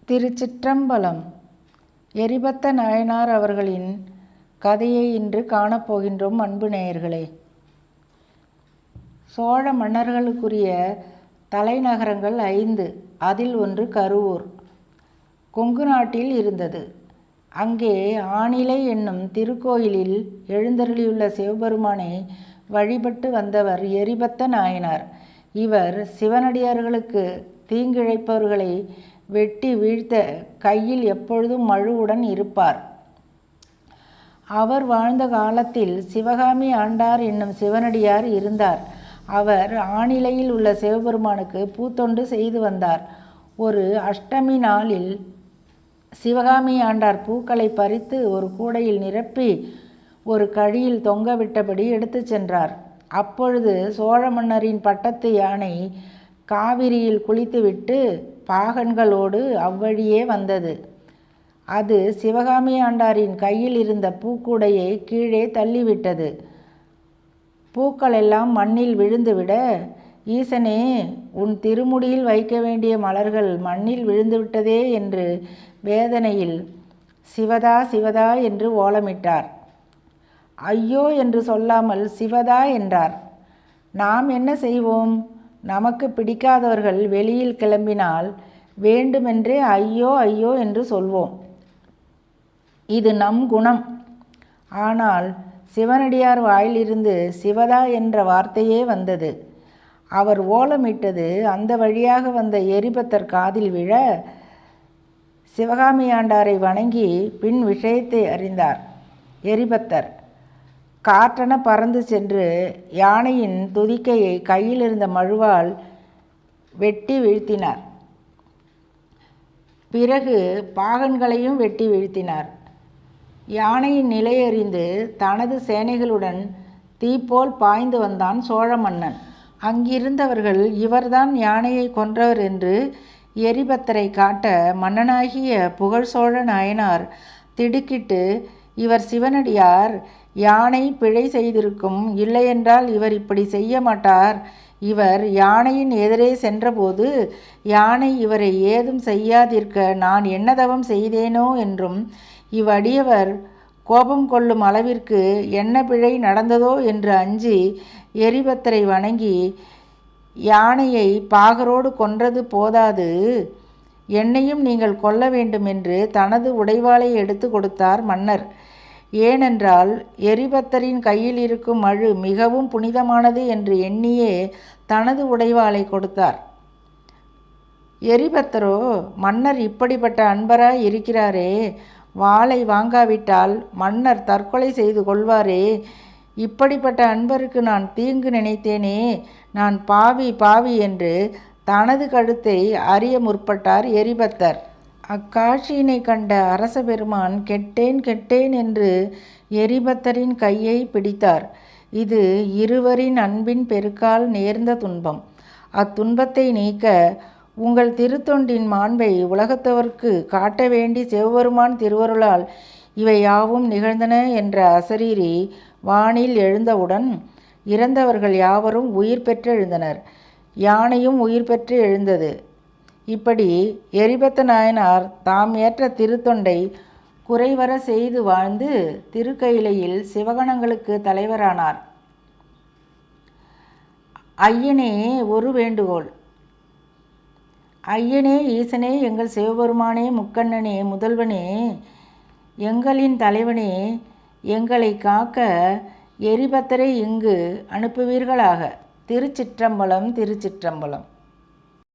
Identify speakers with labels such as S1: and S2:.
S1: திருச்சிற்றம்பலம். எரிபத்த நாயனார் அவர்களின் கதையை இன்று காணப்போகின்றோம். அன்பு நேயர்களே, சோழ மன்னர்களுக்குரிய தலைநகரங்கள் 5. அதில் ஒன்று கருவூர் கொங்கு நாட்டில் இருந்தது. அங்கே ஆணிலை என்னும் திருக்கோயிலில் எழுந்தருளியுள்ள சிவபெருமானை வழிபட்டு வந்தவர் எரிபத்த நாயனார். இவர் சிவனடியார்களுக்கு தீங்கிழைப்பவர்களை வெட்டி வீழ்த்த கையில் எப்பொழுதும் மழுவுடன் இருப்பார். அவர் வாழ்ந்த காலத்தில் சிவகாமி ஆண்டார் என்னும் சிவனடியார் இருந்தார். அவர் ஆணிலையில் உள்ள சிவபெருமானுக்கு பூத்தொண்டு செய்து வந்தார். ஒரு அஷ்டமி நாளில் சிவகாமி ஆண்டார் பூக்களை பறித்து ஒரு கூடையில் நிரப்பி ஒரு கழியில் தொங்கவிட்டபடி எடுத்து சென்றார். அப்பொழுது சோழ மன்னரின் பட்டத்து யானை காவிரியில் குளித்துவிட்டு பாகன்களோடு அவ்வழியே வந்தது. அது சிவகாமி ஆண்டாரின் கையில் இருந்த பூக்கூடையை கீழே தள்ளிவிட்டது. பூக்கள் எல்லாம் மண்ணில் விழுந்துவிட, ஈசனே, உன் திருமுடியில் வைக்க வேண்டிய மலர்கள் மண்ணில் விழுந்துவிட்டதே என்று வேதனையில் சிவதா சிவதா என்று ஓலமிட்டார். ஐயோ என்று சொல்லாமல் சிவதா என்றார். நாம் என்ன செய்வோம்? நமக்கு பிடிக்காதவர்கள் வெளியில் கிளம்பினால் வேண்டுமென்றே ஐயோ ஐயோ என்று சொல்வோம். இது நம் குணம். ஆனால் சிவனடியார் வாயிலிருந்து சிவதா என்ற வார்த்தையே வந்தது. அவர் ஓலமிட்டது அந்த வழியாக வந்த எரிபத்தர் காதில் விழ, சிவகாமி ஆண்டாரை வணங்கி பின் விஷயத்தை அறிந்தார். எரிபத்தர் காற்றென பறந்து சென்று யானையின் துதிக்கையை கையில் இருந்த மழுவால் வெட்டி வீழ்த்தினார். பிறகு பாகன்களையும் வெட்டி வீழ்த்தினார். யானையின் நிலையறிந்து தனது சேனைகளுடன் தீப்போல் பாய்ந்து வந்தான் சோழ மன்னன். அங்கிருந்தவர்கள் இவர்தான் யானையை கொன்றவர் என்று எரிபத்தரை காட்ட மன்னனாகிய புகழ் சோழ நாயனார் திடுக்கிட்டு, இவர் சிவனடியார், யானை பிழை செய்திருக்கும், இல்லையென்றால் இவர் இப்படி செய்ய மாட்டார். இவர் யானையின் எதிரே சென்றபோது யானை இவரை ஏதும் செய்யாதிருக்க நான் என்ன தவம் செய்தேனோ என்றும், இவ்வடியவர் கோபம் கொள்ளும் அளவிற்கு என்ன பிழை நடந்ததோ என்று அஞ்சி எரிபத்தரை வணங்கி, யானையை பாகரோடு கொன்றது போதாது, என்னையும் நீங்கள் கொல்ல வேண்டும் என்று தனது உடைவாளை எடுத்து கொடுத்தார் மன்னர். ஏனென்றால் எரிபத்தரின் கையில் இருக்கும் மழு மிகவும் புனிதமானது என்று எண்ணியே தனது உடைவாளை கொடுத்தார். எரிபத்தரோ, மன்னர் இப்படிப்பட்ட அன்பராய் இருக்கிறாரே, வாளை வாங்காவிட்டால் மன்னர் தற்கொலை செய்து கொள்வாரே, இப்படிப்பட்ட அன்பருக்கு நான் தீங்கு நினைத்தேனே, நான் பாவி பாவி என்று தனது கழுத்தை அறிய முற்பட்டார் எரிபத்தர். அக்காட்சியினை கண்ட அரச பெருமான் கெட்டேன் கெட்டேன் என்று எரிபத்தரின் கையை பிடித்தார். இது இருவரின் அன்பின் பெருக்கால் நேர்ந்த துன்பம். அத்துன்பத்தை நீக்க உங்கள் திருத்தொண்டின் மாண்பை உலகத்தவர்க்கு காட்ட வேண்டி சிவபெருமான் திருவருளால் இவை யாவும் நிகழ்ந்தன என்ற அசரீரி வானில் எழுந்தவுடன் இறந்தவர்கள் யாவரும் உயிர் பெற்று எழுந்தனர். யானையும் உயிர் பெற்று எழுந்தது. இப்படி எரிபத்த நாயனார் தாம் ஏற்ற திருத்தொண்டை குறைவர செய்து வாழ்ந்து திருக்கையிலையில் சிவகணங்களுக்கு தலைவரானார். ஐயனே, ஒரு வேண்டுகோள். ஐயனே, ஈசனே, எங்கள் சிவபெருமானே, முக்கண்ணனே, முதல்வனே, எங்களின் தலைவனே, எங்களை காக்க எரிபத்தரை இங்கு அனுப்புவீர்களாக. திருச்சிற்றம்பலம், திருச்சிற்றம்பலம்.